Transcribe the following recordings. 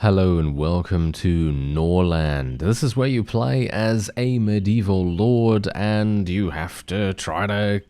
Hello and welcome to Norland. This is where you play as a medieval lord and you have to try to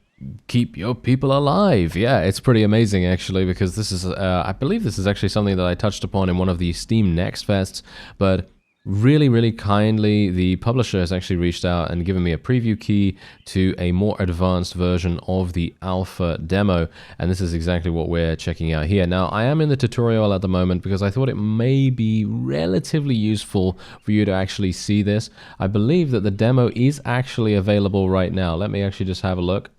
keep your people alive. Yeah, it's pretty amazing actually, because this is, I believe this is actually something that I touched upon in one of the Steam Next Fests, but really kindly, the publisher has actually reached out and given me a preview key to a more advanced version of the alpha demo, and this is exactly what we're checking out here. Now, I am in the tutorial at the moment because I thought it may be relatively useful for you to actually see this. I believe that the demo is actually available right now. Let me actually just have a look.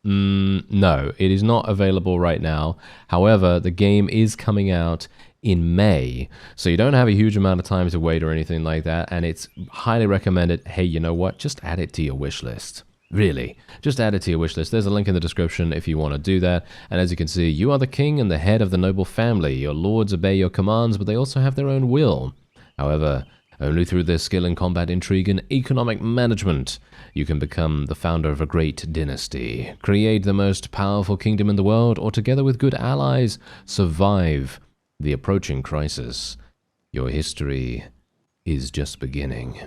No, it is not available right now. However, the game is coming out in May, so you don't have a huge amount of time to wait or anything like that, and it's highly recommended. Hey, you know what? Just add it to your wish list. Really, just add it to your wish list. There's a link in the description if you want to do that. And as you can see, you are the king and the head of the noble family. Your lords obey your commands, but they also have their own will. However, only through their skill in combat, intrigue, and economic management, you can become the founder of a great dynasty, create the most powerful kingdom in the world, or together with good allies, survive the approaching crisis. Your history is just beginning.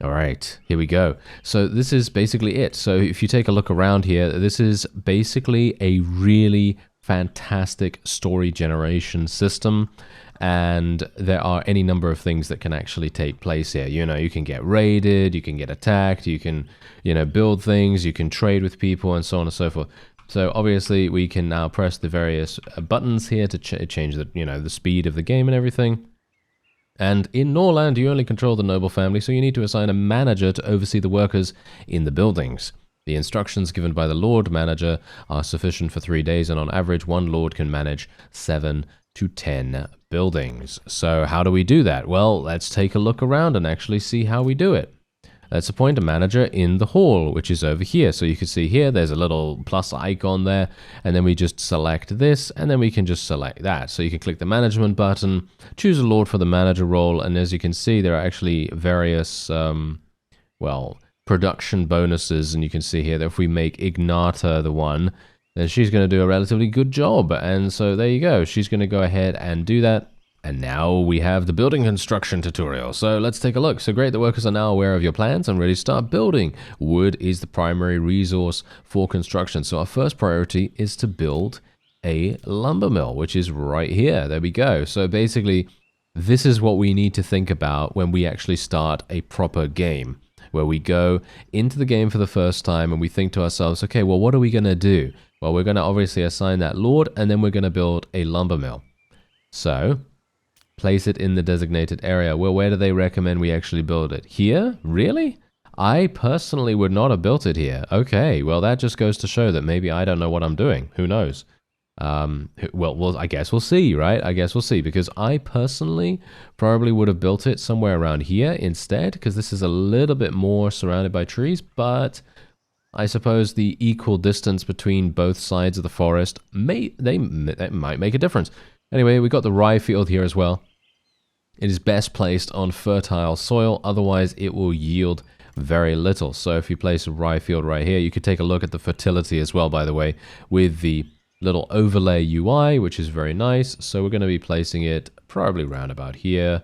All right, here we go. So this is basically it. So if you take a look around here, this is basically a really fantastic story generation system. And there are any number of things that can actually take place here. You know, you can get raided, you can get attacked, you can, build things, you can trade with people, and so on and so forth. So obviously we can now press the various buttons here to change the, the speed of the game and everything. And in Norland, you only control the noble family, so you need to assign a manager to oversee the workers in the buildings. The instructions given by the Lord Manager are sufficient for 3 days, and on average, one Lord can manage 7 to 10 buildings. So how do we do that? Well, let's take a look around and actually see how we do it. Let's appoint a manager in the hall, which is over here. So you can see here, there's a little plus icon there, and then we just select this, and then we can just select that. So you can click the management button, choose a lord for the manager role, and as you can see, there are actually various, production bonuses, and you can see here that if we make Ignata the one, then she's going to do a relatively good job, and so there you go. She's going to go ahead and do that. And now we have the building construction tutorial. So let's take a look. So great, the workers are now aware of your plans and ready to start building. Wood is the primary resource for construction. So our first priority is to build a lumber mill, which is right here. There we go. So basically, this is what we need to think about when we actually start a proper game, where we go into the game for the first time and we think to ourselves, okay, well, what are we going to do? Well, we're going to obviously assign that lord, and then we're going to build a lumber mill. So place it in the designated area. Well, where do they recommend we actually build it? Here? Really? I personally would not have built it here. Okay, well, that just goes to show that maybe I don't know what I'm doing. Who knows? Well, I guess we'll see, right? I guess we'll see, because I personally probably would have built it somewhere around here instead, because this is a little bit more surrounded by trees, but I suppose the equal distance between both sides of the forest that might make a difference. Anyway, we've got the rye field here as well. It is best placed on fertile soil, otherwise it will yield very little. So if you place a rye field right here, you could take a look at the fertility as well, by the way, with the little overlay UI, which is very nice. So we're going to be placing it probably round about here.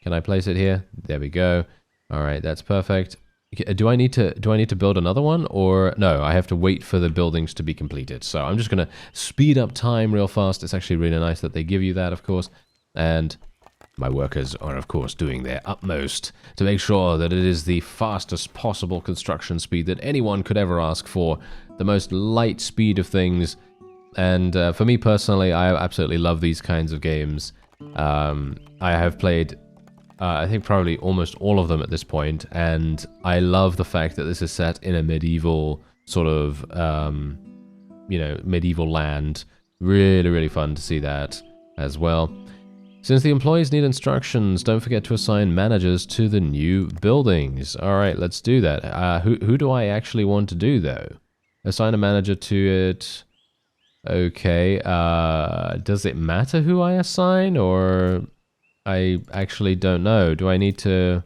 Can I place it here? There we go. All right, that's perfect. Do I need to build another one, or no, I have to wait for the buildings to be completed. So I'm just going to speed up time real fast. It's actually really nice that they give you that, of course. And my workers are, of course, doing their utmost to make sure that it is the fastest possible construction speed that anyone could ever ask for, the most light speed of things. And for me personally, I absolutely love these kinds of games. I have played I think probably almost all of them at this point, and I love the fact that this is set in a medieval sort of, medieval land. Really fun to see that as well. Since the employees need instructions, don't forget to assign managers to the new buildings. All right, let's do that. Who do I actually want to do, though? Assign a manager to it. Okay, does it matter who I assign, or I actually don't know. Do I need to...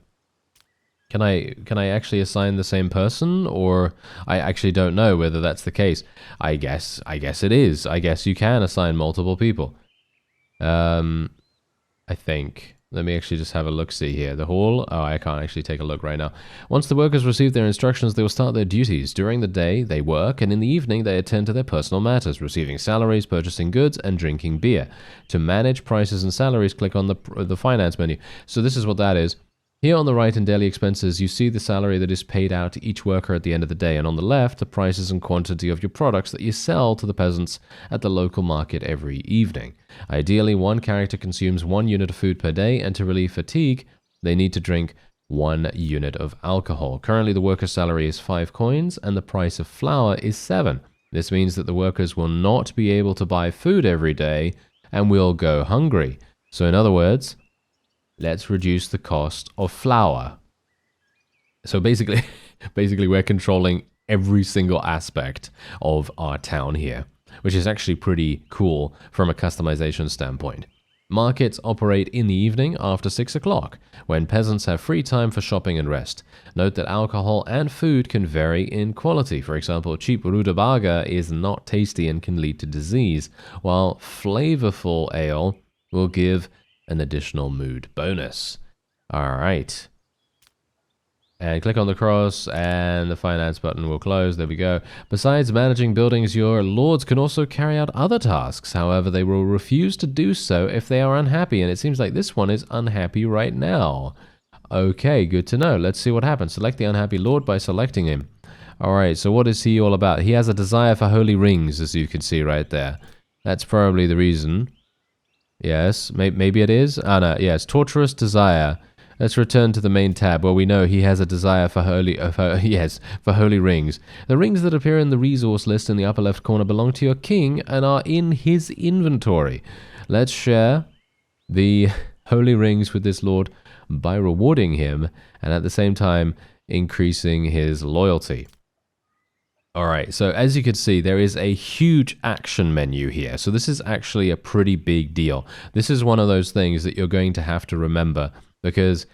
Can I actually assign the same person, or I actually don't know whether that's the case. I guess it is. I guess you can assign multiple people. I think. Let me actually just have a look-see here. The hall... Oh, I can't actually take a look right now. Once the workers receive their instructions, they will start their duties. During the day, they work, and in the evening, they attend to their personal matters, receiving salaries, purchasing goods, and drinking beer. To manage prices and salaries, click on the finance menu. So this is what that is. Here on the right in daily expenses, you see the salary that is paid out to each worker at the end of the day, and on the left, the prices and quantity of your products that you sell to the peasants at the local market every evening. Ideally, one character consumes 1 unit of food per day, and to relieve fatigue, they need to drink 1 unit of alcohol. Currently, the worker's salary is 5 coins, and the price of flour is 7. This means that the workers will not be able to buy food every day, and will go hungry. So in other words... let's reduce the cost of flour. So basically, we're controlling every single aspect of our town here, which is actually pretty cool from a customization standpoint. Markets operate in the evening after 6 o'clock, when peasants have free time for shopping and rest. Note that alcohol and food can vary in quality. For example, cheap rutabaga is not tasty and can lead to disease, while flavorful ale will give an additional mood bonus. All right. And click on the cross and the finance button will close. There we go. Besides managing buildings, your lords can also carry out other tasks. However, they will refuse to do so if they are unhappy. And it seems like this one is unhappy right now. Okay, good to know. Let's see what happens. Select the unhappy lord by selecting him. All right, so what is he all about? He has a desire for holy rings, as you can see right there. That's probably the reason. Yes, maybe it is. Oh, no, yes, torturous desire. Let's return to the main tab where we know he has a desire for holy rings. The rings that appear in the resource list in the upper left corner belong to your king and are in his inventory. Let's share the holy rings with this lord by rewarding him and at the same time increasing his loyalty. Alright, so as you can see, there is a huge action menu here. So this is actually a pretty big deal. This is one of those things that you're going to have to remember because,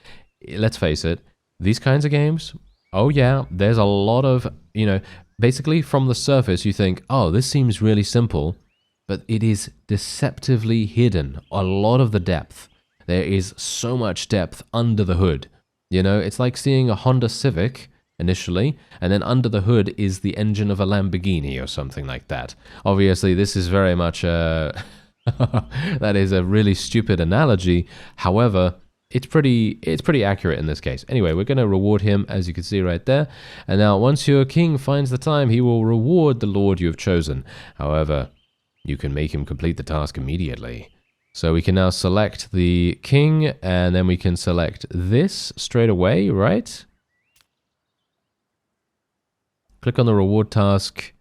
let's face it, these kinds of games, oh yeah, there's a lot of, basically from the surface you think, oh, this seems really simple, but it is deceptively hidden. A lot of the depth. There is so much depth under the hood. It's like seeing a Honda Civic initially, and then under the hood is the engine of a Lamborghini or something like that. Obviously, this is very much that is a really stupid analogy. However, it's pretty accurate in this case. Anyway, we're going to reward him, as you can see right there. And now, once your king finds the time, he will reward the lord you have chosen. However, you can make him complete the task immediately. So we can now select the king, and then we can select this straight away, right? Click on the reward task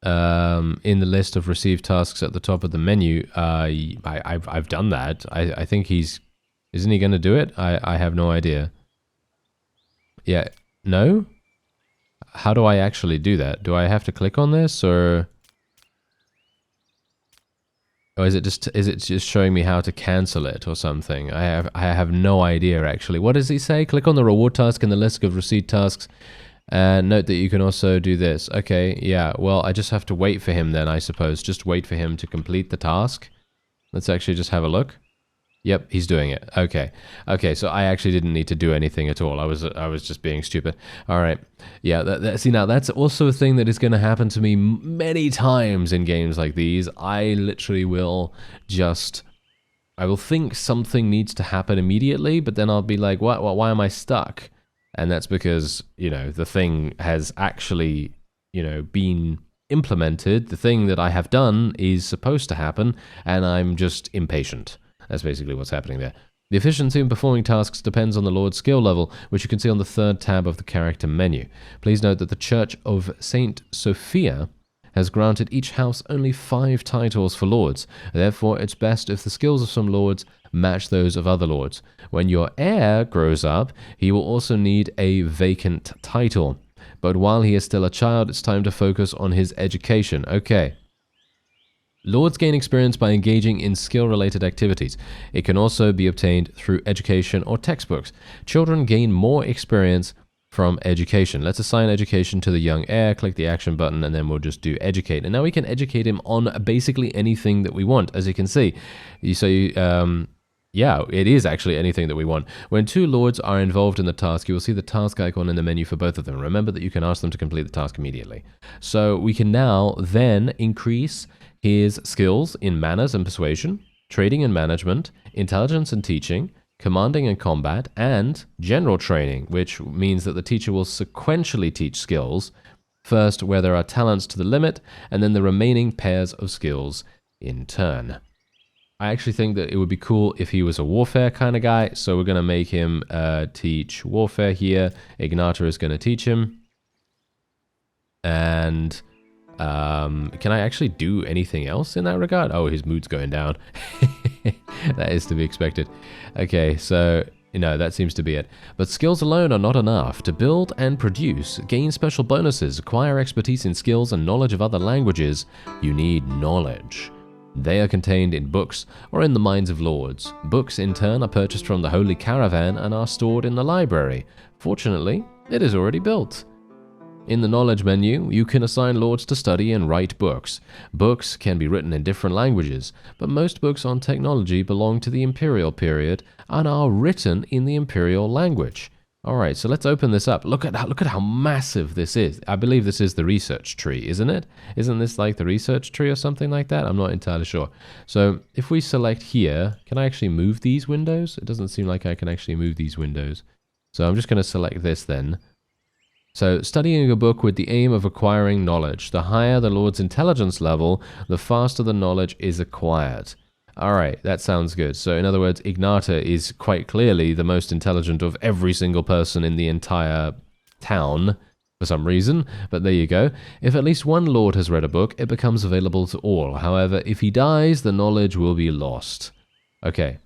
in the list of received tasks at the top of the menu. I've done that. I think isn't he going to do it? I have no idea. Yeah, no? How do I actually do that? Do I have to click on this or is it just showing me how to cancel it or something? I have no idea actually. What does he say? Click on the reward task in the list of received tasks. And note that you can also do this. Okay, yeah, well, I just have to wait for him then, I suppose. Just wait for him to complete the task. Let's actually just have a look. Yep, he's doing it. Okay. Okay, so I actually didn't need to do anything at all. I was just being stupid. All right. Yeah, see, now that's also a thing that is going to happen to me many times in games like these. I literally will I will think something needs to happen immediately, but then I'll be like, why am I stuck? And that's because, the thing has actually, been implemented. The thing that I have done is supposed to happen, and I'm just impatient. That's basically what's happening there. The efficiency in performing tasks depends on the Lord's skill level, which you can see on the third tab of the character menu. Please note that the Church of Saint Sophia has granted each house only 5 titles for lords. Therefore, it's best if the skills of some lords match those of other lords. When your heir grows up, he will also need a vacant title. But while he is still a child, it's time to focus on his education. Okay. Lords gain experience by engaging in skill-related activities. It can also be obtained through education or textbooks. Children gain more experience from education. Let's assign education to the young heir. Click the action button, and then we'll just do educate. And now we can educate him on basically anything that we want, as you can see. Yeah, it is actually anything that we want. When two lords are involved in the task, you will see the task icon in the menu for both of them. Remember that you can ask them to complete the task immediately. So we can now then increase his skills in manners and persuasion, trading and management, intelligence and teaching, commanding and combat, and general training, which means that the teacher will sequentially teach skills, first where there are talents to the limit, and then the remaining pairs of skills in turn. I actually think that it would be cool if he was a warfare kind of guy, so we're going to make him teach warfare here. Ignata is going to teach him. And can I actually do anything else in that regard? Oh, his mood's going down. That is to be expected. Okay, so, that seems to be it. But skills alone are not enough. To build and produce, gain special bonuses, acquire expertise in skills and knowledge of other languages, you need knowledge. They are contained in books or in the minds of lords. Books, in turn, are purchased from the Holy Caravan and are stored in the library. Fortunately, it is already built. In the knowledge menu, you can assign lords to study and write books. Books can be written in different languages, but most books on technology belong to the Imperial period and are written in the Imperial language. Alright, so let's open this up. Look at how massive this is. I believe this is the research tree, isn't it? Isn't this like the research tree or something like that? I'm not entirely sure. So if we select here, can I actually move these windows? It doesn't seem like I can actually move these windows. So I'm just going to select this then. So studying a book with the aim of acquiring knowledge. The higher the Lord's intelligence level, the faster the knowledge is acquired. Alright, that sounds good. So in other words, Ignata is quite clearly the most intelligent of every single person in the entire town, for some reason, but there you go. If at least one lord has read a book, it becomes available to all. However, if he dies, the knowledge will be lost. Okay,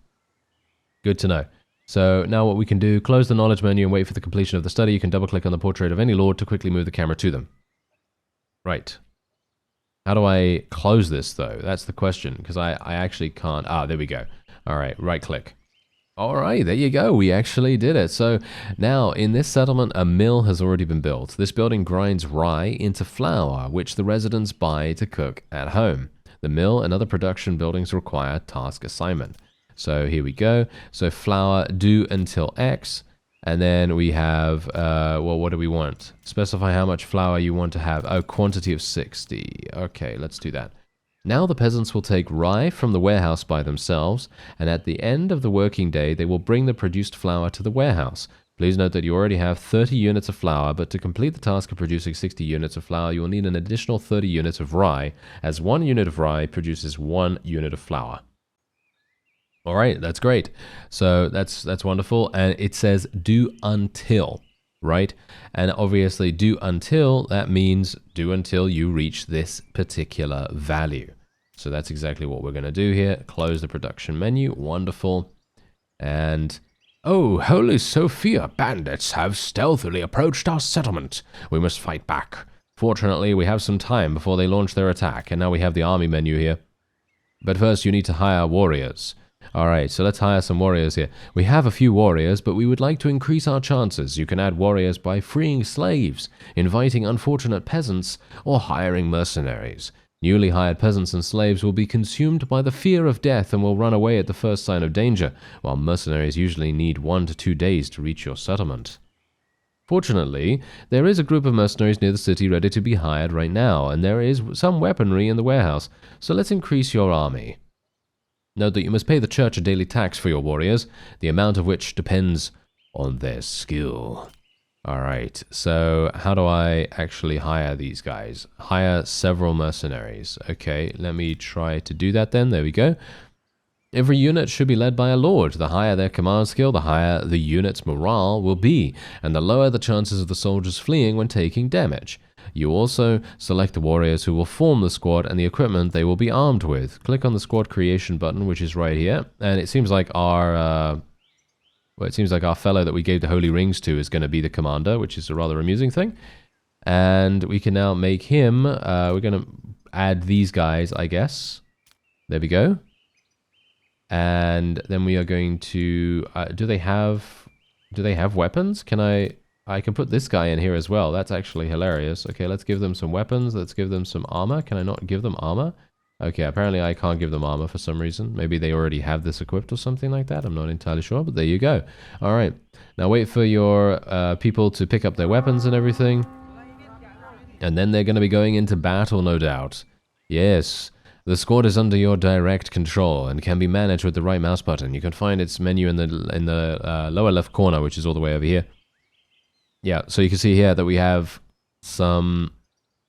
good to know. So now what we can do, close the knowledge menu and wait for the completion of the study. You can double click on the portrait of any lord to quickly move the camera to them. Right. How do I close this, though? That's the question, because I actually can't. Ah, there we go. All right, right-click. All right, there you go. We actually did it. So now, in this settlement, a mill has already been built. This building grinds rye into flour, which the residents buy to cook at home. The mill and other production buildings require task assignment. So here we go. So flour, do until X. And then we have, well, what do we want? Specify how much flour you want to have. Oh, quantity of 60. Okay, let's do that. Now the peasants will take rye from the warehouse by themselves, and at the end of the working day, they will bring the produced flour to the warehouse. Please note that you already have 30 units of flour, but to complete the task of producing 60 units of flour, you will need an additional 30 units of rye, as 1 unit of rye produces 1 unit of flour. All right, that's great. So that's wonderful. And it says do until, right? And obviously do until, that means do until you reach this particular value. So that's exactly what we're going to do here. Close the production menu. Wonderful. And, oh, Holy Sophia, bandits have stealthily approached our settlement. We must fight back. Fortunately, we have some time before they launch their attack. And now we have the army menu here. But first, you need to hire warriors. Alright, so let's hire some warriors here. We have a few warriors, but we would like to increase our chances. You can add warriors by freeing slaves, inviting unfortunate peasants, or hiring mercenaries. Newly hired peasants and slaves will be consumed by the fear of death and will run away at the first sign of danger, while mercenaries usually need 1 to 2 days to reach your settlement. Fortunately, there is a group of mercenaries near the city ready to be hired right now, and there is some weaponry in the warehouse, so let's increase your army. Note that you must pay the church a daily tax for your warriors, the amount of which depends on their skill. Alright, so how do I actually hire these guys? Hire several mercenaries. Okay, let me try to do that then. There we go. Every unit should be led by a lord. The higher their command skill, the higher the unit's morale will be, and the lower the chances of the soldiers fleeing when taking damage. You also select the warriors who will form the squad and the equipment they will be armed with. Click on the squad creation button, which is right here, and it seems like our fellow that we gave the holy rings to is going to be the commander, which is a rather amusing thing. And we can now make him. We're going to add these guys, I guess. There we go. And then we are going to. Do they have weapons? I can put this guy in here as well. That's actually hilarious. Okay, let's give them some weapons. Let's give them some armor. Can I not give them armor? Okay, apparently I can't give them armor for some reason. Maybe they already have this equipped or something like that. I'm not entirely sure, but there you go. All right. Now wait for your people to pick up their weapons and everything. And then they're going to be going into battle, no doubt. Yes. The squad is under your direct control and can be managed with the right mouse button. You can find its menu in the lower left corner, which is all the way over here. Yeah, so you can see here that we have some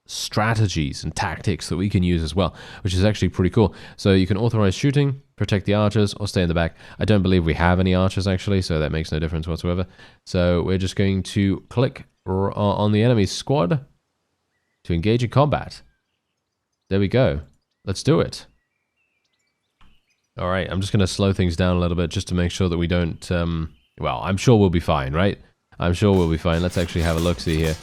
strategies and tactics that we can use as well, which is actually pretty cool. So you can authorize shooting, protect the archers, or stay in the back. I don't believe we have any archers actually, so that makes no difference whatsoever. So we're just going to click on the enemy squad to engage in combat. There we go. Let's do it. All right, I'm just going to slow things down a little bit just to make sure that we don't... well, I'm sure we'll be fine, right? I'm sure we'll be fine. Let's actually have a look-see here.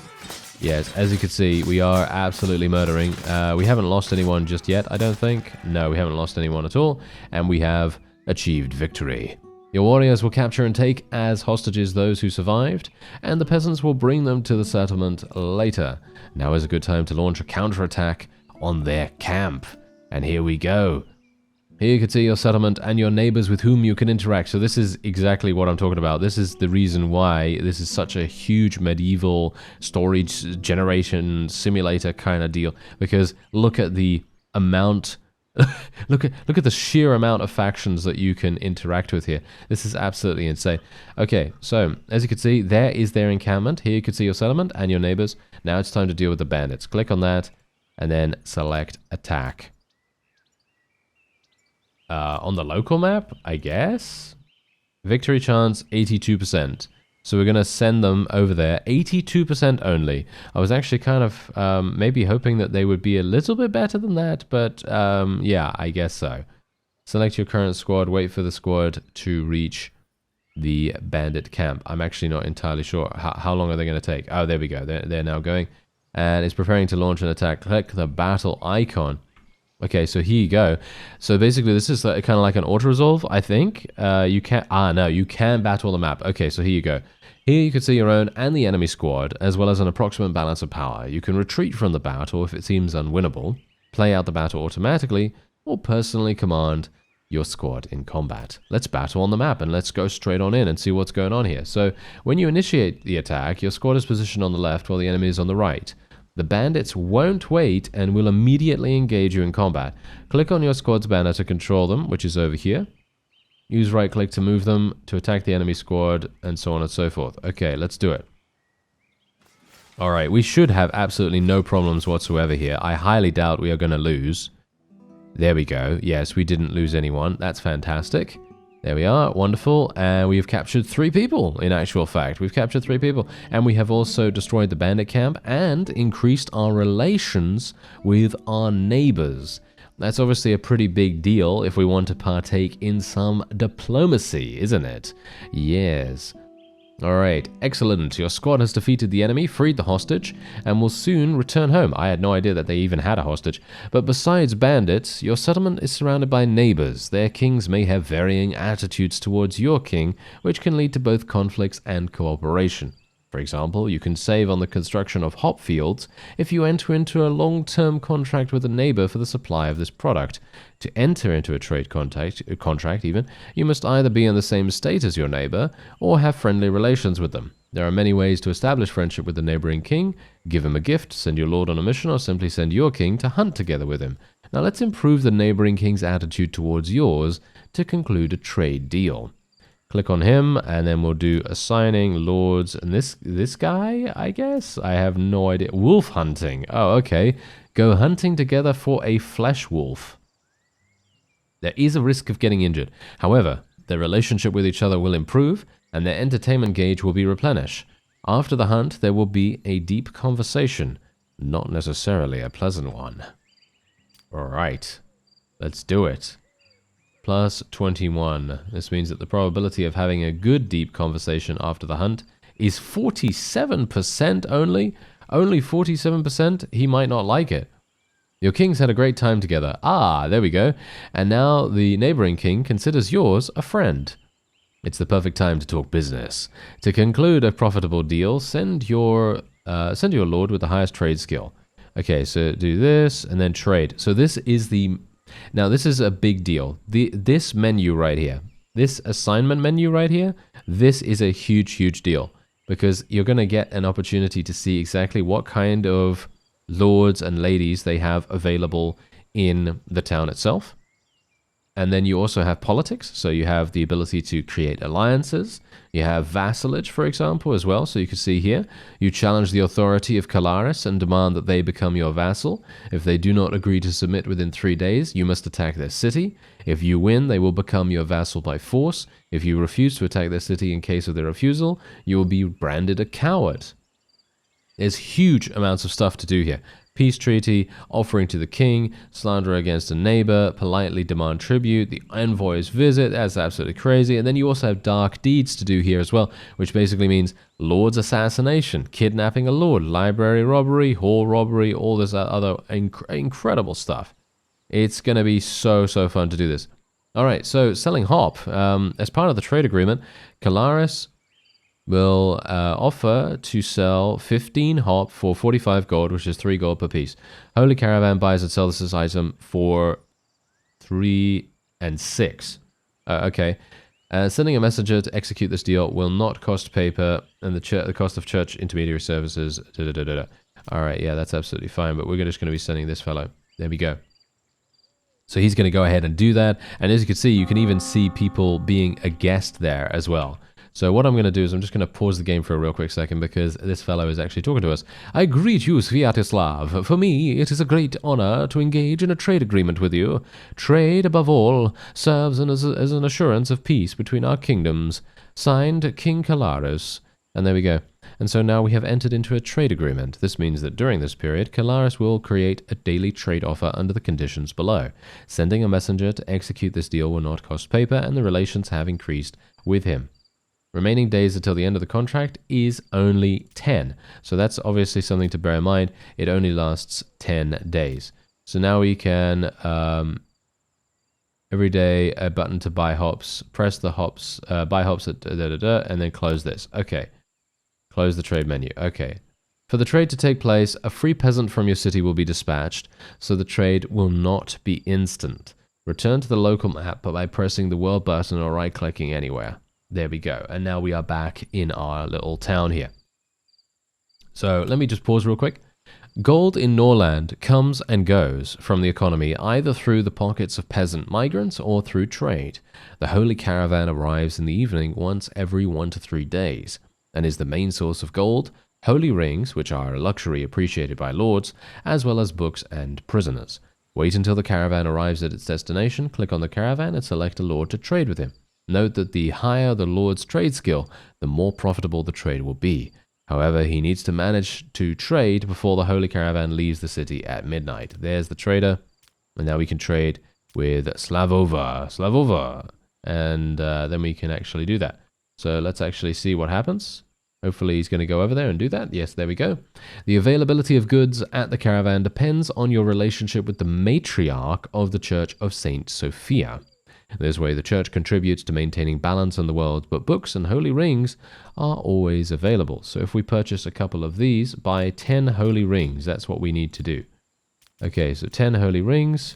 Yes, as you can see, we are absolutely murdering. We haven't lost anyone just yet, I don't think. No, we haven't lost anyone at all. And we have achieved victory. Your warriors will capture and take as hostages those who survived, and the peasants will bring them to the settlement later. Now is a good time to launch a counterattack on their camp. And here we go. Here you can see your settlement and your neighbors with whom you can interact. So this is exactly what I'm talking about. This is the reason why this is such a huge medieval storage generation simulator kind of deal. Because look at the amount... look at the sheer amount of factions that you can interact with here. This is absolutely insane. Okay, so as you can see, there is their encampment. Here you can see your settlement and your neighbors. Now it's time to deal with the bandits. Click on that and then select attack. On the local map, I guess? Victory chance, 82%. So we're going to send them over there. 82% only. I was actually kind of maybe hoping that they would be a little bit better than that, but yeah, I guess so. Select your current squad. Wait for the squad to reach the bandit camp. I'm actually not entirely sure. How long are they going to take? Oh, there we go. They're now going. And it's preparing to launch an attack. Click the battle icon. Okay, so here you go. So basically, this is kind of like an auto-resolve, I think. You can't... no, you can battle the map. Okay, so here you go. Here you can see your own and the enemy squad, as well as an approximate balance of power. You can retreat from the battle if it seems unwinnable, play out the battle automatically, or personally command your squad in combat. Let's battle on the map, and let's go straight on in and see what's going on here. So when you initiate the attack, your squad is positioned on the left while the enemy is on the right. The bandits won't wait and will immediately engage you in combat. Click on your squad's banner to control them, which is over here. Use right click to move them, to attack the enemy squad, and so on and so forth. Okay, let's do it. Alright, we should have absolutely no problems whatsoever here. I highly doubt we are going to lose. There we go. Yes, we didn't lose anyone. That's fantastic. There we are, wonderful, and we've captured 3 people, in actual fact. We've captured 3 people, and we have also destroyed the bandit camp and increased our relations with our neighbors. That's obviously a pretty big deal if we want to partake in some diplomacy, isn't it? Yes. Alright, excellent. Your squad has defeated the enemy, freed the hostage, and will soon return home. I had no idea that they even had a hostage. But besides bandits, your settlement is surrounded by neighbors. Their kings may have varying attitudes towards your king, which can lead to both conflicts and cooperation. For example, you can save on the construction of hop fields if you enter into a long-term contract with a neighbor for the supply of this product. To enter into a trade contract even, you must either be in the same state as your neighbor or have friendly relations with them. There are many ways to establish friendship with the neighboring king. Give him a gift, send your lord on a mission, or simply send your king to hunt together with him. Now let's improve the neighboring king's attitude towards yours to conclude a trade deal. Click on him, and then we'll do assigning lords. And this guy, I guess? I have no idea. Wolf hunting. Oh, okay. Go hunting together for a flesh wolf. There is a risk of getting injured. However, their relationship with each other will improve, and their entertainment gauge will be replenished. After the hunt, there will be a deep conversation, not necessarily a pleasant one. All right. Let's do it. Plus 21. This means that the probability of having a good deep conversation after the hunt is 47% only. Only 47%? He might not like it. Your kings had a great time together. Ah, there we go. And now the neighboring king considers yours a friend. It's the perfect time to talk business. To conclude a profitable deal, send your lord with the highest trade skill. Okay, so do this and then trade. So this is the Now, this is a big deal. This menu right here, this assignment menu right here, this is a huge, huge deal because you're going to get an opportunity to see exactly what kind of lords and ladies they have available in the town itself. And then you also have politics, so you have the ability to create alliances. You have vassalage, for example, as well. So you can see here, you challenge the authority of Calaris and demand that they become your vassal. If they do not agree to submit within 3 days, you must attack their city. If you win, they will become your vassal by force. If you refuse to attack their city in case of their refusal, you will be branded a coward. There's huge amounts of stuff to do here. Peace treaty, offering to the king, slander against a neighbor, politely demand tribute, the envoy's visit, that's absolutely crazy. And then you also have dark deeds to do here as well, which basically means lord's assassination, kidnapping a lord, library robbery, hall robbery, all this other incredible stuff. It's going to be so fun to do this. All right, so selling hop. As part of the trade agreement, Calaris will offer to sell 15 hop for 45 gold, which is 3 gold per piece. Holy Caravan buys and sells this item for 3 and 6. Okay. Sending a messenger to execute this deal will not cost paper, and the cost of church intermediary services. All right, yeah, that's absolutely fine, but we're just going to be sending this fellow. There we go. So he's going to go ahead and do that, and as you can see, you can even see people being a guest there as well. So what I'm going to do is I'm just going to pause the game for a real quick second because this fellow is actually talking to us. I greet you, Sviatoslav. For me, it is a great honor to engage in a trade agreement with you. Trade, above all, serves as an assurance of peace between our kingdoms. Signed, King Calaris. And there we go. And so now we have entered into a trade agreement. This means that during this period, Calaris will create a daily trade offer under the conditions below. Sending a messenger to execute this deal will not cost paper, and the relations have increased with him. Remaining days until the end of the contract is only 10. So that's obviously something to bear in mind. It only lasts 10 days. So now we can, every day, a button to buy hops, press the hops, buy hops, at and then close this. Okay. Close the trade menu. Okay. For the trade to take place, a free peasant from your city will be dispatched, so the trade will not be instant. Return to the local map by pressing the world button or right-clicking anywhere. There we go. And now we are back in our little town here. So let me just pause real quick. Gold in Norland comes and goes from the economy either through the pockets of peasant migrants or through trade. The Holy Caravan arrives in the evening once every 1 to 3 days and is the main source of gold, holy rings, which are a luxury appreciated by lords, as well as books and prisoners. Wait until the caravan arrives at its destination, click on the caravan and select a lord to trade with him. Note that the higher the lord's trade skill, the more profitable the trade will be. However, he needs to manage to trade before the Holy Caravan leaves the city at midnight. There's the trader. And now we can trade with Slavova. And then we can actually do that. So let's actually see what happens. Hopefully he's going to go over there and do that. Yes, there we go. The availability of goods at the caravan depends on your relationship with the matriarch of the Church of Saint Sophia. This way, the church contributes to maintaining balance in the world, but books and holy rings are always available. So if we purchase a couple of these, buy 10 holy rings. That's what we need to do. Okay, so 10 holy rings.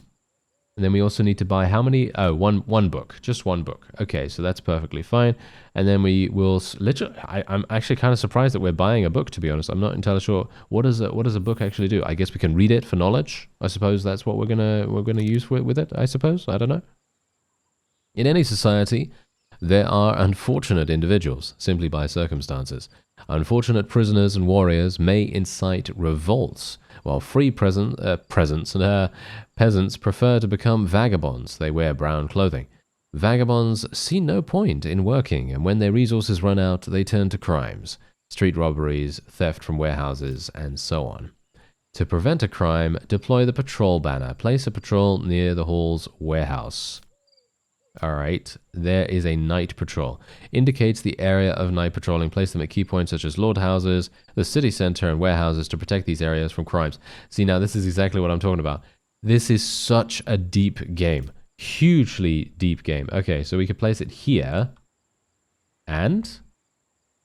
And then we also need to buy how many? Oh, one book. Just one book. Okay, so that's perfectly fine. And then we will literally... I'm actually kind of surprised that we're buying a book, to be honest. I'm not entirely sure. What does a book actually do? I guess we can read it for knowledge. I suppose that's what we're gonna use with it, I suppose. I don't know. In any society, there are unfortunate individuals, simply by circumstances. Unfortunate prisoners and warriors may incite revolts, while free peasants prefer to become vagabonds. They wear brown clothing. Vagabonds see no point in working, and when their resources run out, they turn to crimes, street robberies, theft from warehouses, and so on. To prevent a crime, deploy the patrol banner. Place a patrol near the hall's warehouse. Alright, there is a night patrol. Indicates the area of night patrolling. Place them at key points such as lord houses, the city center, and warehouses to protect these areas from crimes. See, now this is exactly what I'm talking about. This is such a deep game. Hugely deep game. Okay, so we could place it here. And?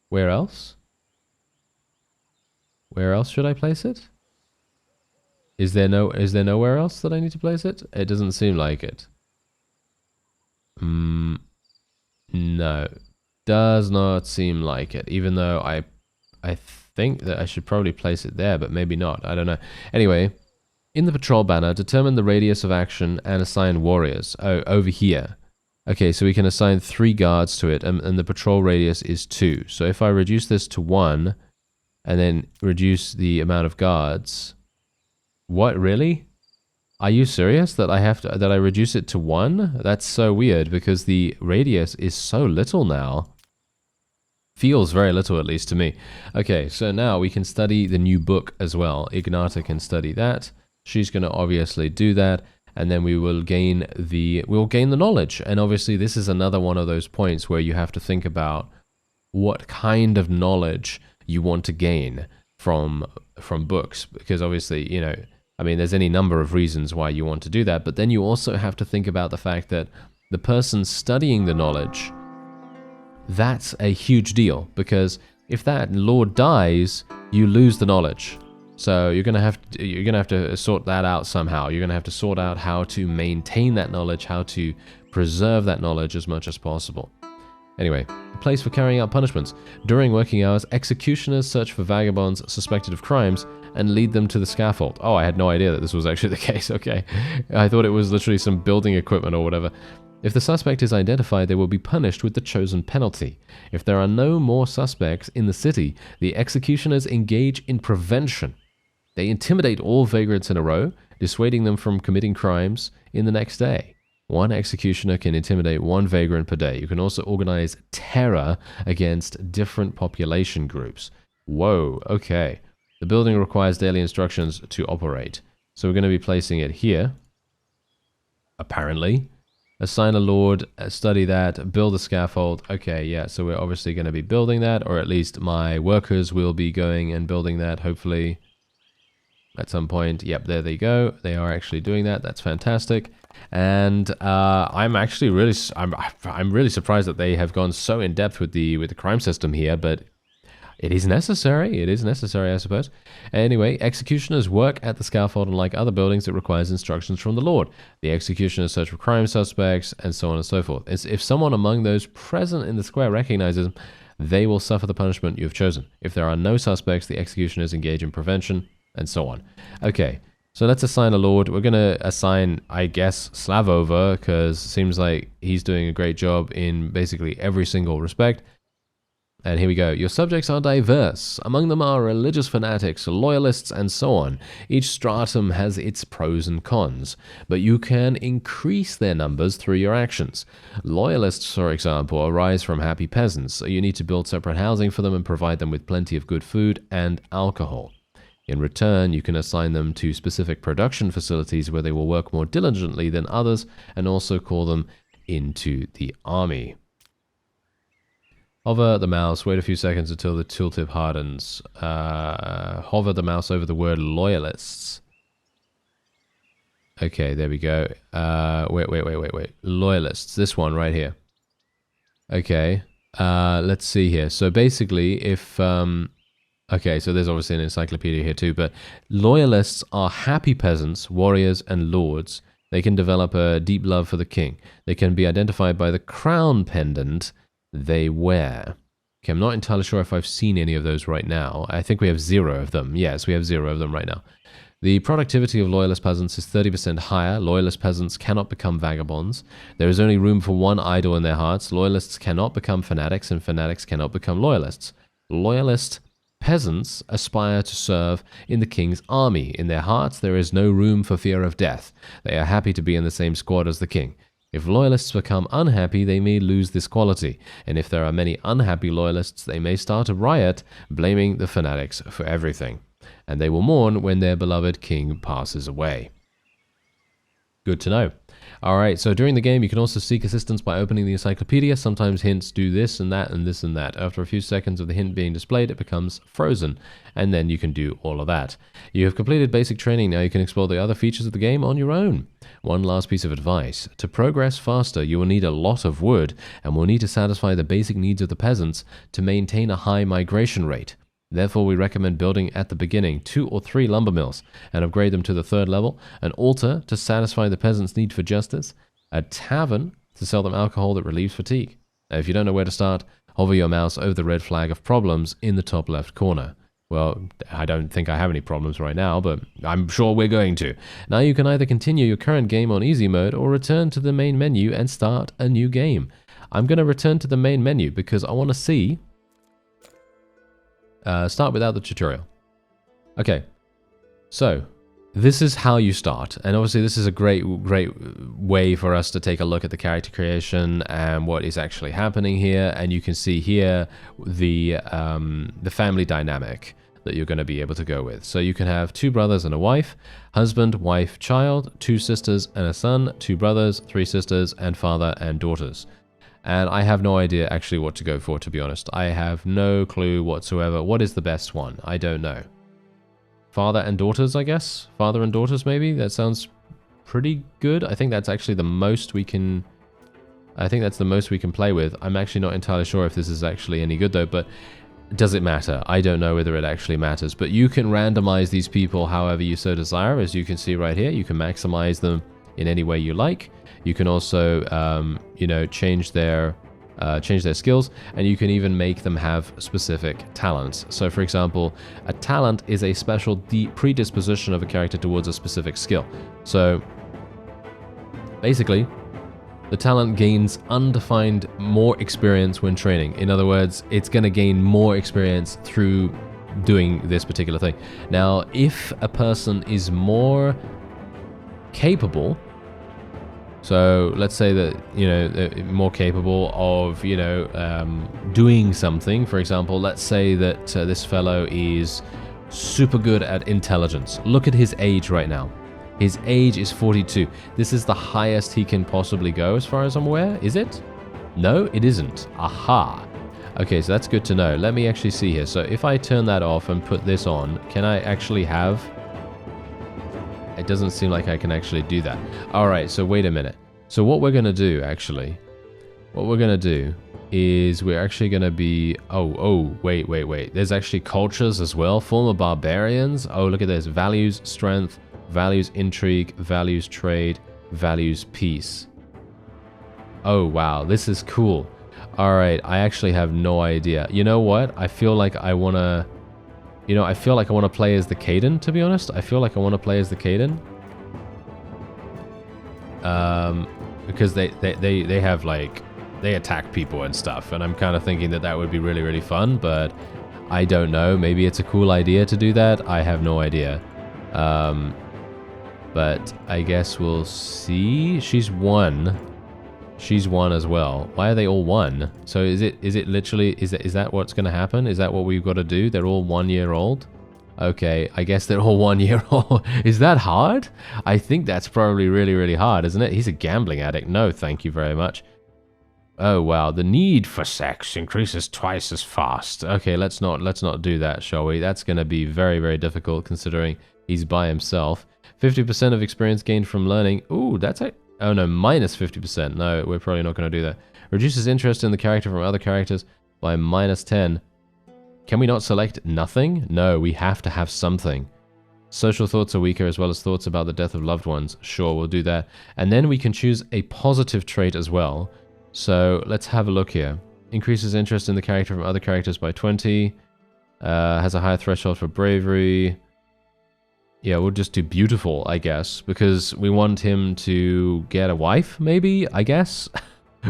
Where else? Where else should I place it? Is there nowhere else that I need to place it? It doesn't seem like it. No. Does not seem like it. Even though I think that I should probably place it there, but maybe not. I don't know. Anyway, in the patrol banner, determine the radius of action and assign warriors. Oh, over here. Okay, so we can assign 3 guards to it, and the patrol radius is 2. So if I reduce this to 1, and then reduce the amount of guards... What, really? Are you serious that I reduce it to 1? That's so weird, because the radius is so little now. Feels very little, at least to me. Okay, so now we can study the new book as well. Ignata can study that. She's going to obviously do that, and then we'll gain the knowledge. And obviously this is another one of those points where you have to think about what kind of knowledge you want to gain from books, because obviously, you know, I mean, there's any number of reasons why you want to do that, but then you also have to think about the fact that the person studying the knowledge, that's a huge deal, because if that lord dies, you lose the knowledge. So you're gonna have to sort that out somehow. You're gonna have to sort out how to maintain that knowledge, how to preserve that knowledge as much as possible. Anyway, a place for carrying out punishments. During working hours, executioners search for vagabonds suspected of crimes and lead them to the scaffold. Oh, I had no idea that this was actually the case. Okay. I thought it was literally some building equipment or whatever. If the suspect is identified, they will be punished with the chosen penalty. If there are no more suspects in the city, the executioners engage in prevention. They intimidate all vagrants in a row, dissuading them from committing crimes in the next day. One executioner can intimidate 1 vagrant per day. You can also organize terror against different population groups. Whoa, okay. The building requires daily instructions to operate. So we're going to be placing it here. Apparently. Assign a lord, study that, build a scaffold. Okay, yeah, so we're obviously going to be building that, or at least my workers will be going and building that, hopefully, at some point. Yep, there they go. They are actually doing that. That's fantastic. And I'm actually really, I'm really surprised that they have gone so in depth with the crime system here, but it is necessary. It is necessary, I suppose. Anyway, executioners work at the scaffold, and like other buildings, it requires instructions from the Lord. The executioners search for crime suspects, and so on and so forth. If someone among those present in the square recognizes them, they will suffer the punishment you have chosen. If there are no suspects, the executioners engage in prevention, and so on. Okay, so let's assign a Lord. We're going to assign, I guess, Slavover, because it seems like he's doing a great job in basically every single respect. And here we go. Your subjects are diverse. Among them are religious fanatics, loyalists, and so on. Each stratum has its pros and cons, but you can increase their numbers through your actions. Loyalists, for example, arise from happy peasants, so you need to build separate housing for them and provide them with plenty of good food and alcohol. In return, you can assign them to specific production facilities where they will work more diligently than others, and also call them into the army. Hover the mouse, wait a few seconds until the tooltip hardens. Hover the mouse over the word loyalists. Okay, there we go. Wait. Loyalists, this one right here. Okay, let's see here. So basically, if... okay, so there's obviously an encyclopedia here too, but loyalists are happy peasants, warriors, and lords. They can develop a deep love for the king. They can be identified by the crown pendant they wear. Okay, I'm not entirely sure if I've seen any of those right now. I think we have 0 of them. Yes, we have 0 of them right now. The productivity of loyalist peasants is 30% higher. Loyalist peasants cannot become vagabonds. There is only room for one idol in their hearts. Loyalists cannot become fanatics, and fanatics cannot become loyalists. Loyalist peasants aspire to serve in the king's army. In their hearts, there is no room for fear of death. They are happy to be in the same squad as the king. If loyalists become unhappy, they may lose this quality, and if there are many unhappy loyalists, they may start a riot, blaming the fanatics for everything, and they will mourn when their beloved king passes away. Good to know. Alright, so during the game you can also seek assistance by opening the encyclopedia. Sometimes hints do this and that and this and that. After a few seconds of the hint being displayed, it becomes frozen, and then you can do all of that. You have completed basic training, now you can explore the other features of the game on your own. One last piece of advice. To progress faster, you will need a lot of wood, and will need to satisfy the basic needs of the peasants to maintain a high migration rate. Therefore, we recommend building at the beginning 2 or 3 lumber mills and upgrade them to the 3rd level, an altar to satisfy the peasants' need for justice, a tavern to sell them alcohol that relieves fatigue. Now, if you don't know where to start, hover your mouse over the red flag of problems in the top left corner. Well, I don't think I have any problems right now, but I'm sure we're going to. Now you can either continue your current game on easy mode or return to the main menu and start a new game. I'm going to return to the main menu because I want to see... start without the tutorial. Okay, so this is how you start, and obviously this is a great way for us to take a look at the character creation and what is actually happening here. And you can see here the family dynamic that you're going to be able to go with. So you can have 2 brothers and a wife, husband, wife, child, 2 sisters and a son, 2 brothers, 3 sisters, and father and daughters. And I have no idea actually what to go for, to be honest. I have no clue whatsoever. What is the best one? I don't know. Father and daughters, I guess? Father and daughters, maybe? That sounds pretty good. I think that's actually the most we can... I think that's the most we can play with. I'm actually not entirely sure if this is actually any good, though, but does it matter? I don't know whether it actually matters. But you can randomize these people however you so desire. As you can see right here, you can maximize them in any way you like. You can also, you know, change their skills, and you can even make them have specific talents. So, for example, a talent is a special predisposition of a character towards a specific skill. So, basically, the talent gains undefined more experience when training. In other words, it's going to gain more experience through doing this particular thing. Now, if a person is more capable, so let's say that, you know, they're more capable of, you know, doing something. For example, let's say that this fellow is super good at intelligence. Look at his age right now. His age is 42. This is the highest he can possibly go as far as I'm aware. Is it? No, it isn't. Aha. Okay, so that's good to know. Let me actually see here. So if I turn that off and put this on, can I actually have... It doesn't seem like I can actually do that. Alright, so wait a minute. So what we're going to do, actually, what we're going to do is we're actually going to be... wait. There's actually cultures as well. Former barbarians. Oh, look at this. Values, strength, values, intrigue, values, trade, values, peace. Oh, wow. This is cool. Alright, I actually have no idea. You know what? I feel like I want to... You know, I feel like I want to play as the Caden, to be honest. I feel like I want to play as the Caden. Because they have, like... They attack people and stuff. And I'm kind of thinking that that would be really, really fun. But I don't know. Maybe it's a cool idea to do that. I have no idea. But I guess we'll see. She's 1. She's 1 as well. Why are they all 1? So is it literally, is that what's going to happen? Is that what we've got to do? They're all 1 year old? Okay, I guess they're all 1 year old. Is that hard? I think that's probably really, really hard, isn't it? He's a gambling addict. No, thank you very much. Oh, wow. The need for sex increases twice as fast. Okay, let's not do that, shall we? That's going to be very, very difficult considering he's by himself. 50% of experience gained from learning. Ooh, that's it. Oh no, minus 50%. No, we're probably not going to do that. Reduces interest in the character from other characters by minus 10. Can we not select nothing? No, we have to have something. Social thoughts are weaker, as well as thoughts about the death of loved ones. Sure, we'll do that. And then we can choose a positive trait as well. So let's have a look here. Increases interest in the character from other characters by 20. Has a higher threshold for bravery. Yeah, we'll just do beautiful, I guess, because we want him to get a wife, maybe, I guess.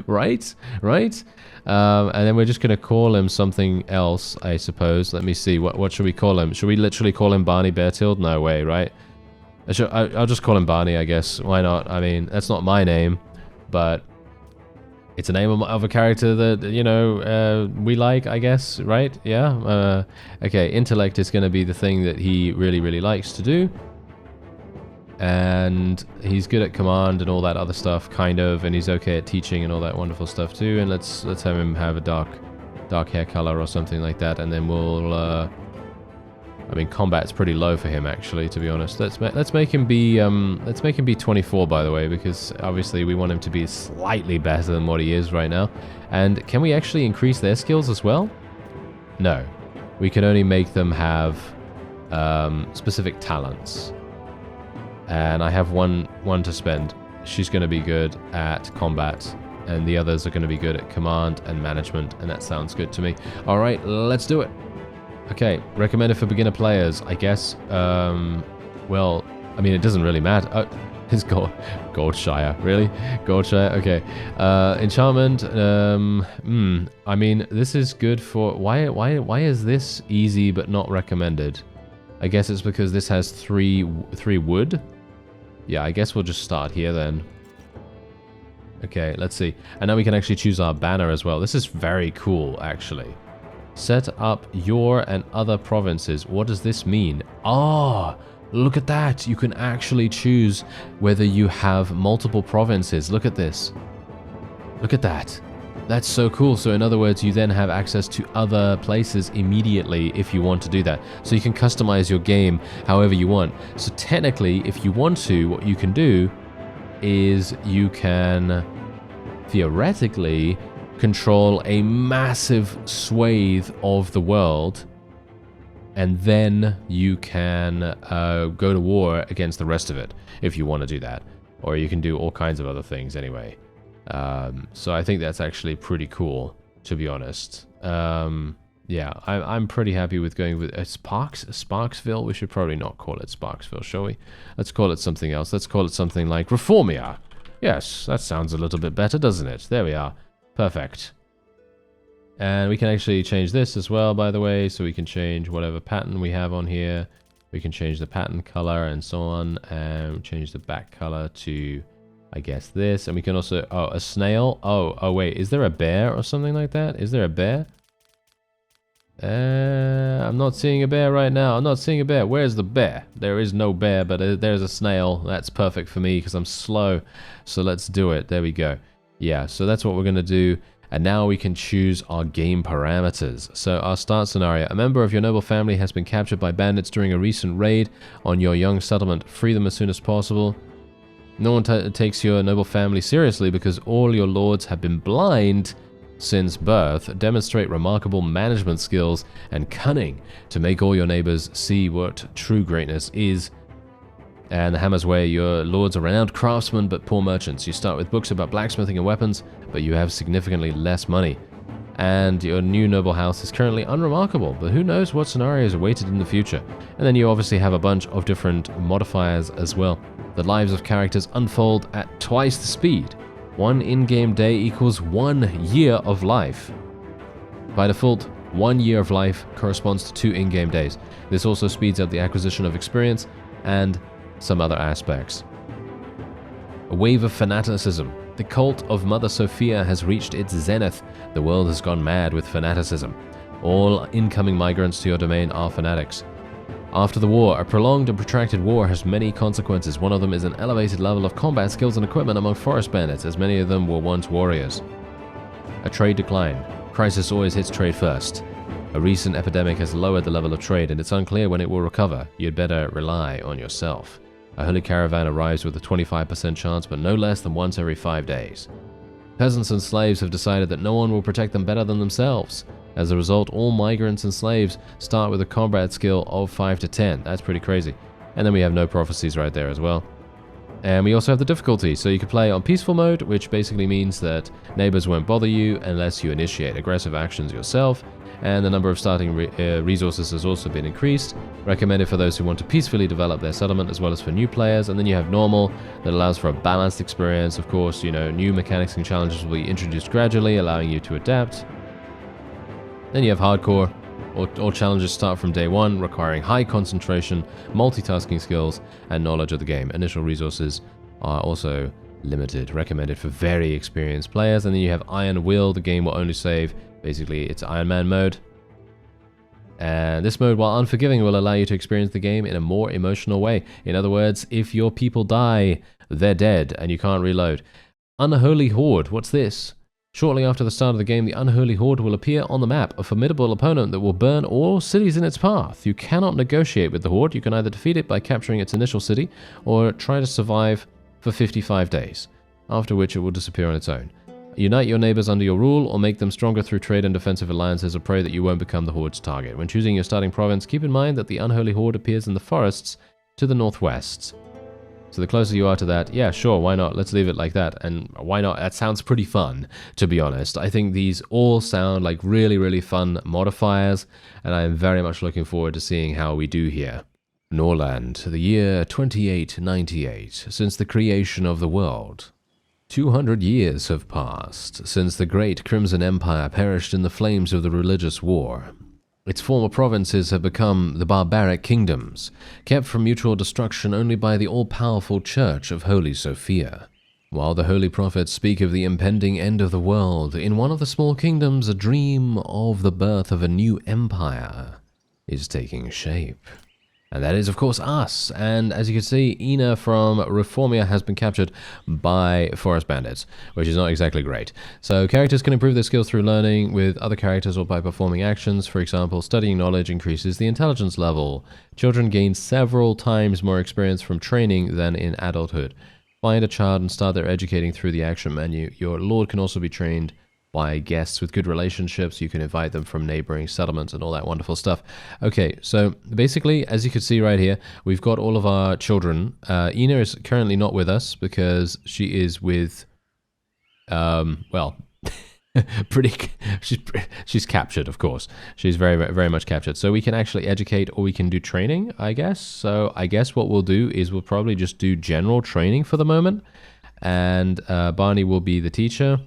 Right? And then we're just going to call him something else, I suppose. Let me see. What should we call him? Should we literally call him Barney Beartild? No way, right? I'll just call him Barney, I guess. Why not? I mean, that's not my name, but it's a name of a character that, you know, we like, I guess, right? Yeah? Okay, intellect is going to be the thing that he really, really likes to do. And he's good at command and all that other stuff, kind of, and he's okay at teaching and all that wonderful stuff too. And let's have him have a dark hair color or something like that, and then we'll I mean, combat's pretty low for him, actually, to be honest. Let's make him be 24, by the way, because obviously we want him to be slightly better than what he is right now. And can we actually increase their skills as well? No. we can only make them have specific talents. And I have one to spend. She's going to be good at combat, and the others are going to be good at command and management, and that sounds good to me. All right, let's do it. Okay, recommended for beginner players, I guess. Well, I mean, it doesn't really matter. Oh, it's Goldshire, really? Goldshire, okay. Enchantment, I mean, this is good for... Why is this easy but not recommended? I guess it's because this has three wood. Yeah, I guess we'll just start here then. Okay, let's see. And now we can actually choose our banner as well. This is very cool, actually. Set up your and other provinces. What does this mean? Ah, look at that. You can actually choose whether you have multiple provinces. Look at this. Look at that. That's so cool. So in other words, you then have access to other places immediately if you want to do that. So you can customize your game however you want. So technically, if you want to, what you can do is you can theoretically control a massive swathe of the world, and then you can go to war against the rest of it if you want to do that. Or you can do all kinds of other things anyway. So I think that's actually pretty cool, to be honest. Yeah, I'm pretty happy with going with Sparksville. We should probably not call it Sparksville, shall we? Let's call it something else. Let's call it something like Reformia. Yes, that sounds a little bit better, doesn't it? There we are. Perfect. And we can actually change this as well, by the way. So we can change whatever pattern we have on here. We can change the pattern color and so on. And change the back color to, I guess, this. And we can also... Oh, a snail. Oh, wait. Is there a bear or something like that? Is there a bear? I'm not seeing a bear right now. I'm not seeing a bear. Where's the bear? There is no bear, but there's a snail. That's perfect for me because I'm slow. So let's do it. There we go. Yeah, so that's what we're going to do. And now we can choose our game parameters. So our start scenario. A member of your noble family has been captured by bandits during a recent raid on your young settlement. Free them as soon as possible. No one takes your noble family seriously because all your lords have been blind since birth. Demonstrate remarkable management skills and cunning to make all your neighbors see what true greatness is. And the Hammer's Way, your lords are renowned craftsmen but poor merchants. You start with books about blacksmithing and weapons, but you have significantly less money. And your new noble house is currently unremarkable, but who knows what scenarios awaited in the future. And then you obviously have a bunch of different modifiers as well. The lives of characters unfold at twice the speed. 1 in-game day equals 1 year of life. By default, 1 year of life corresponds to 2 in-game days. This also speeds up the acquisition of experience and some other aspects. A wave of fanaticism. The cult of Mother Sophia has reached its zenith. The world has gone mad with fanaticism. All incoming migrants to your domain are fanatics. After the war, a prolonged and protracted war has many consequences. One of them is an elevated level of combat skills and equipment among forest bandits, as many of them were once warriors. A trade decline. Crisis always hits trade first. A recent epidemic has lowered the level of trade, and it's unclear when it will recover. You'd better rely on yourself. A holy caravan arrives with a 25% chance, but no less than once every 5 days. Peasants and slaves have decided that no one will protect them better than themselves. As a result, all migrants and slaves start with a combat skill of 5 to 10. That's pretty crazy. And then we have no prophecies right there as well. And we also have the difficulty, so you can play on peaceful mode, which basically means that neighbors won't bother you unless you initiate aggressive actions yourself. And the number of starting resources has also been increased, recommended for those who want to peacefully develop their settlement as well as for new players. And then you have normal, that allows for a balanced experience. Of course, you know, new mechanics and challenges will be introduced gradually, allowing you to adapt. Then you have hardcore. All challenges start from day 1, requiring high concentration, multitasking skills, and knowledge of the game. Initial resources are also limited, recommended for very experienced players. And then you have Iron Will. The game will only save. Basically, it's Iron Man mode. And this mode, while unforgiving, will allow you to experience the game in a more emotional way. In other words, if your people die, they're dead, and you can't reload. Unholy Horde. What's this? Shortly after the start of the game, the Unholy Horde will appear on the map, a formidable opponent that will burn all cities in its path. You cannot negotiate with the Horde. You can either defeat it by capturing its initial city, or try to survive for 55 days, after which it will disappear on its own. Unite your neighbors under your rule, or make them stronger through trade and defensive alliances, or pray that you won't become the Horde's target. When choosing your starting province, keep in mind that the unholy Horde appears in the forests to the northwest. So the closer you are to that, yeah, sure, why not? Let's leave it like that. And why not? That sounds pretty fun, to be honest. I think these all sound like really, really fun modifiers, and I am very much looking forward to seeing how we do here. Norland, the year 2898, since the creation of the world. 200 years have passed since the great Crimson Empire perished in the flames of the religious war. Its former provinces have become the barbaric kingdoms, kept from mutual destruction only by the all-powerful Church of Holy Sophia. While the holy prophets speak of the impending end of the world, in one of the small kingdoms a dream of the birth of a new empire is taking shape. And that is, of course, us. And as you can see, Ina from Reformia has been captured by forest bandits, which is not exactly great. So characters can improve their skills through learning with other characters or by performing actions. For example, studying knowledge increases the intelligence level. Children gain several times more experience from training than in adulthood. Find a child and start their educating through the action menu. Your lord can also be trained by guests with good relationships. You can invite them from neighboring settlements and all that wonderful stuff. Okay, so basically, as you can see right here, we've got all of our children. Ina is currently not with us because she is with, well, she's captured, of course. She's very, very much captured. So we can actually educate or we can do training, I guess. So I guess what we'll do is we'll probably just do general training for the moment. And Barney will be the teacher.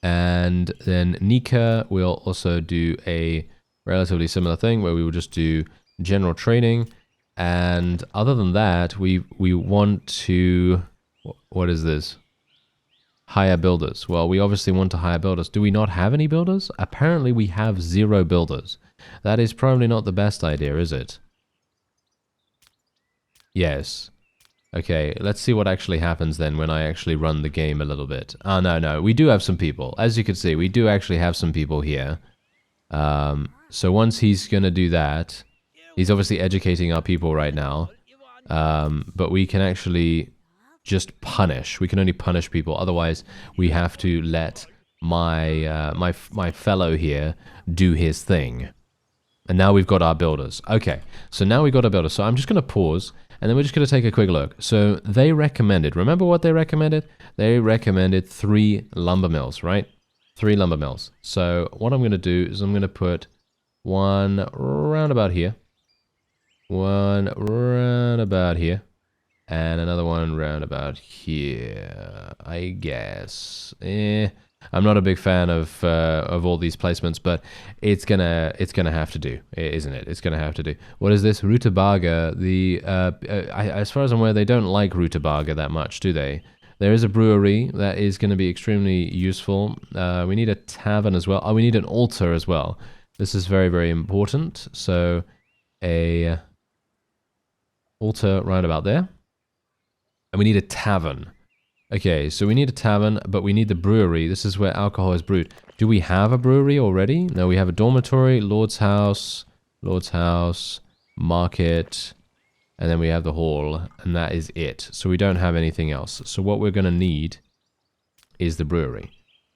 And then Nika will also do a relatively similar thing where we will just do general training. And other than that, we want to, what is this? Hire builders. Well, we obviously want to hire builders. Do we not have any builders? Apparently we have 0 builders. That is probably not the best idea, is it? Yes. Okay, let's see what actually happens then when I actually run the game a little bit. Oh, no, we do have some people. As you can see, we do actually have some people here. So once he's going to do that, he's obviously educating our people right now. But we can actually just punish. We can only punish people. Otherwise, we have to let my my fellow here do his thing. And now we've got our builders. Okay, so now we've got our builders. So I'm just going to pause. And then we're just going to take a quick look. So they recommended, remember what they recommended? They recommended 3 lumber mills, right? 3 lumber mills. So what I'm going to do is I'm going to put one round about here, one round about here, and another one round about here, I guess. I'm not a big fan of all these placements, but it's gonna have to do, isn't it? It's gonna have to do. What is this? Rutabaga. As far as I'm aware, they don't like rutabaga that much, do they? There is a brewery that is going to be extremely useful. We need a tavern as well. Oh, we need an altar as well. This is very, very important. So a altar right about there, and we need a tavern. Okay, so we need a tavern, but we need the brewery. This is where alcohol is brewed. Do we have a brewery already? No, we have a dormitory, lord's house, market, and then we have the hall, and that is it. So we don't have anything else. So what we're going to need is the brewery.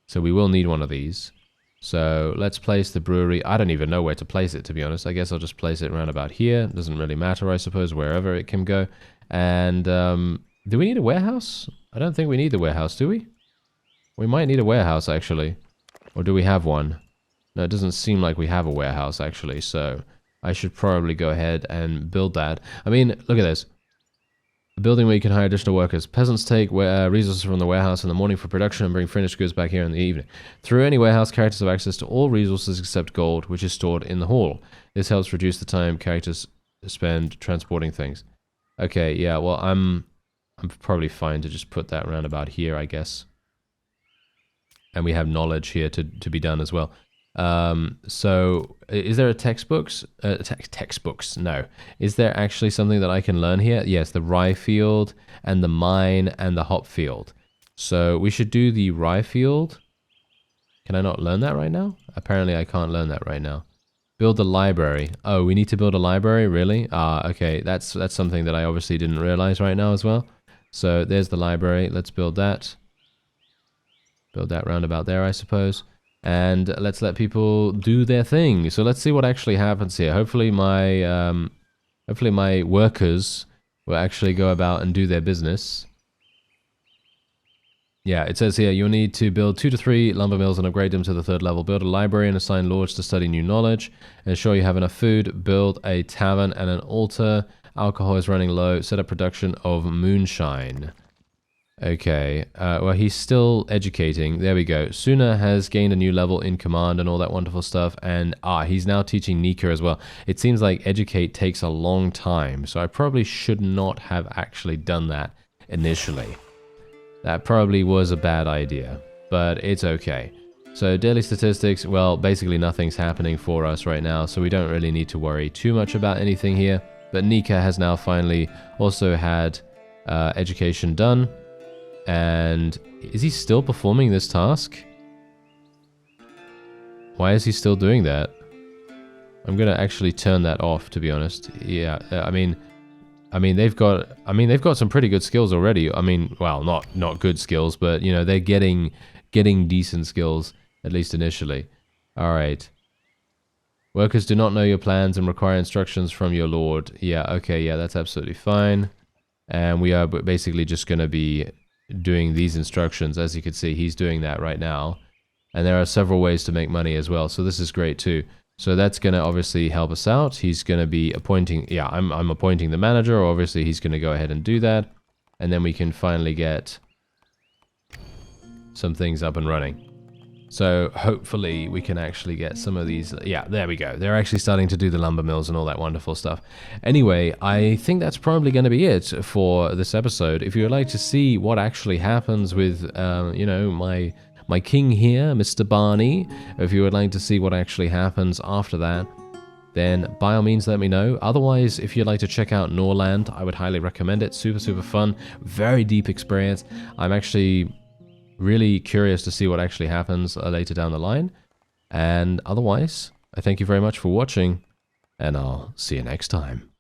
So we will need one of these. So let's place the brewery. I don't even know where to place it, to be honest. I guess I'll just place it around about here. It doesn't really matter, I suppose, wherever it can go. And do we need a warehouse? I don't think we need the warehouse, do we? We might need a warehouse, actually. Or do we have one? No, it doesn't seem like we have a warehouse, actually. So I should probably go ahead and build that. I mean, look at this. A building where you can hire additional workers. Peasants take resources from the warehouse in the morning for production and bring finished goods back here in the evening. Through any warehouse, characters have access to all resources except gold, which is stored in the hall. This helps reduce the time characters spend transporting things. Okay, yeah, well, I'm probably fine to just put that around about here, I guess. And we have knowledge here to be done as well. So, is there a textbooks? Textbooks, no. Is there actually something that I can learn here? Yes, the rye field and the mine and the hop field. So, we should do the rye field. Can I not learn that right now? Apparently, I can't learn that right now. Build the library. Oh, we need to build a library? Really? Okay. That's something that I obviously didn't realize right now as well. So there's the library. Let's build that. Build that roundabout there, I suppose. And let's let people do their thing. So let's see what actually happens here. Hopefully my workers will actually go about and do their business. Yeah, it says here, you'll need to build 2 to 3 lumber mills and upgrade them to the 3rd level. Build a library and assign lords to study new knowledge. Ensure you have enough food. Build a tavern and an altar. Alcohol is running low. Set up production of moonshine. Okay, well, he's still educating. There we go. Suna has gained a new level in command and all that wonderful stuff. And, he's now teaching Nika as well. It seems like educate takes a long time. So I probably should not have actually done that initially. That probably was a bad idea, but it's okay. So daily statistics, well, basically nothing's happening for us right now, so we don't really need to worry too much about anything here. But Nika has now finally also had education done. And is he still performing this task? Why is he still doing that? I'm gonna actually turn that off, to be honest. Yeah, I mean they've got some pretty good skills already. I mean, well, not good skills, but you know, they're getting decent skills, at least initially. All right. Workers do not know your plans and require instructions from your lord. Yeah, okay, yeah, that's absolutely fine. And we are basically just going to be doing these instructions. As you can see, he's doing that right now. And there are several ways to make money as well, so this is great too. So that's going to obviously help us out. He's going to be appointing, yeah, I'm appointing the manager. Obviously, he's going to go ahead and do that. And then we can finally get some things up and running. So hopefully we can actually get some of these. Yeah, there we go. They're actually starting to do the lumber mills and all that wonderful stuff. Anyway, I think that's probably going to be it for this episode. If you would like to see what actually happens with, you know, my king here, Mr. Barney, if you would like to see what actually happens after that, then by all means let me know. Otherwise, if you'd like to check out Norland, I would highly recommend it. Super, super fun. Very deep experience. I'm actually really curious to see what actually happens later down the line. And otherwise, I thank you very much for watching, and I'll see you next time.